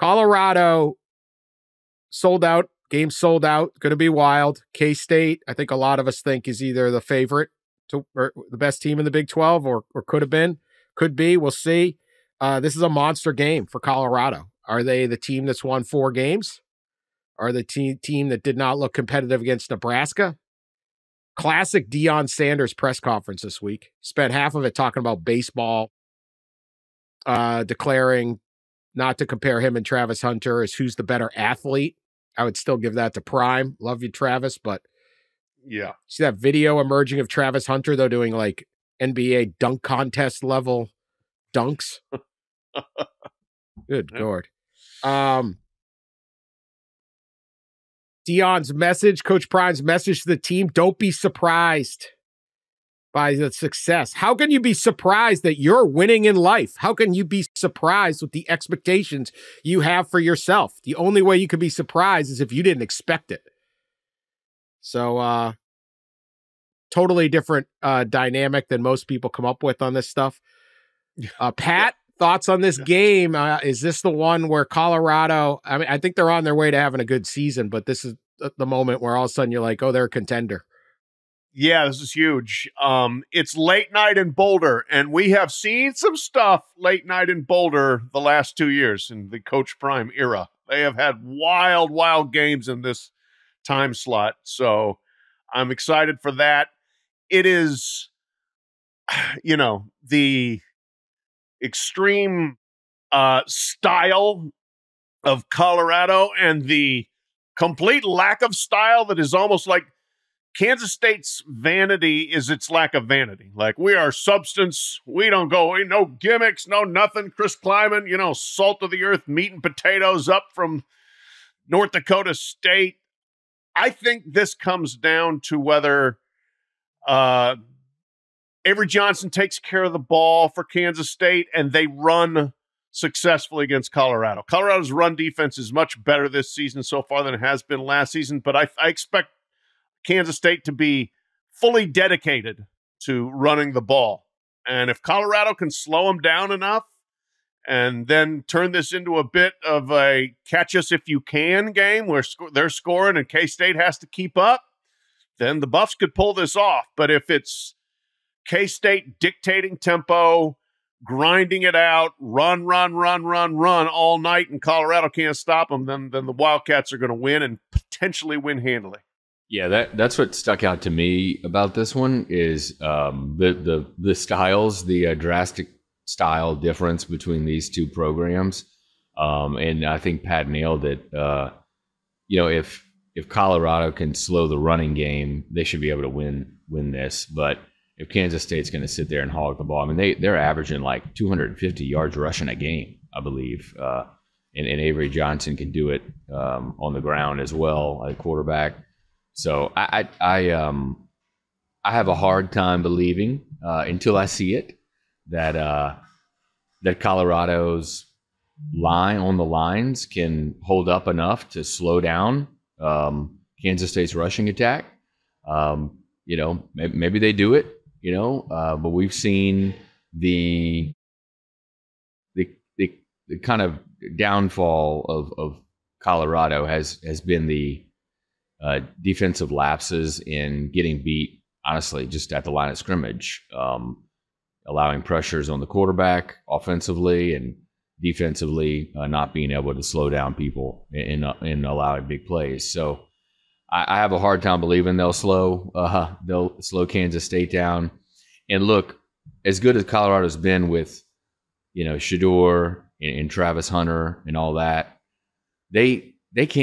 Colorado sold out. Game sold out. Going to be wild. K-State, I think a lot of us think is either the favorite or the best team in the Big 12 or could have been. Could be. We'll see. This is a monster game for Colorado. Are they the team that's won 4 games? Are the team that did not look competitive against Nebraska? Classic Deion Sanders press conference this week. Spent half of it talking about baseball, declaring not to compare him and Travis Hunter as who's the better athlete. I would still give that to Prime. Love you, Travis, but yeah. See that video emerging of Travis Hunter, though, doing like NBA dunk contest level dunks? Good Lord. Deion's message, Coach Prime's message to the team, don't be surprised by the success. How can you be surprised that you're winning in life? How can you be surprised with the expectations you have for yourself? The only way you can be surprised is if you didn't expect it. So, totally different dynamic than most people come up with on this stuff. Pat, thoughts on this game? Is this the one where Colorado, I mean, I think they're on their way to having a good season, but this is the moment where all of a sudden you're like, oh, they're a contender. Yeah, this is huge. It's late night in Boulder, and we have seen some stuff late night in Boulder the last 2 years in the Coach Prime era. They have had wild, wild games in this time slot. So I'm excited for that. It is, you know, the extreme style of Colorado and the complete lack of style that is almost like Kansas State's vanity is its lack of vanity. Like, we are substance. We don't go, no gimmicks, no nothing. Chris Kleiman, you know, salt of the earth, meat and potatoes up from North Dakota State. I think this comes down to whether Avery Johnson takes care of the ball for Kansas State and they run successfully against Colorado. Colorado's run defense is much better this season so far than it has been last season, but I expect Kansas State to be fully dedicated to running the ball. And if Colorado can slow them down enough and then turn this into a bit of a catch us if you can game where they're scoring and K-State has to keep up, then the Buffs could pull this off. But if it's K-State dictating tempo, grinding it out, run all night, and Colorado can't stop them, then the Wildcats are going to win and potentially win handily. Yeah, that's what stuck out to me about this one is the styles, the drastic style difference between these two programs, and I think Pat nailed it. You know, if Colorado can slow the running game, they should be able to win this. But if Kansas State's going to sit there and hog the ball, I mean they're averaging like 250 yards rushing a game, I believe, and Avery Johnson can do it on the ground as well, at quarterback. So I have a hard time believing until I see it that Colorado's line on the lines can hold up enough to slow down Kansas State's rushing attack. You know, maybe they do it. You know, but we've seen the kind of downfall of Colorado has been the defensive lapses in getting beat, honestly, just at the line of scrimmage, allowing pressures on the quarterback offensively and defensively, not being able to slow down people in allowing big plays. So I have a hard time believing they'll slow Kansas State down. And look, as good as Colorado's been with, you know, Shedeur and Travis Hunter and all that, they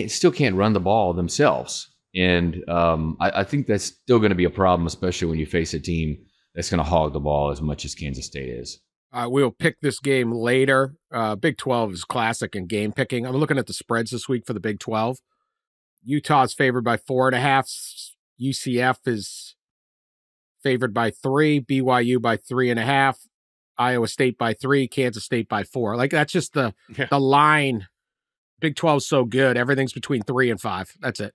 still can't run the ball themselves. And I think that's still going to be a problem, especially when you face a team that's going to hog the ball as much as Kansas State is. We'll pick this game later. Big 12 is classic in game picking. I'm looking at the spreads this week for the Big 12. Utah's favored by 4.5. UCF is favored by 3. BYU by 3.5. Iowa State by 3. Kansas State by 4. Like, that's just the line. Big 12 is so good. Everything's between 3 and 5. That's it.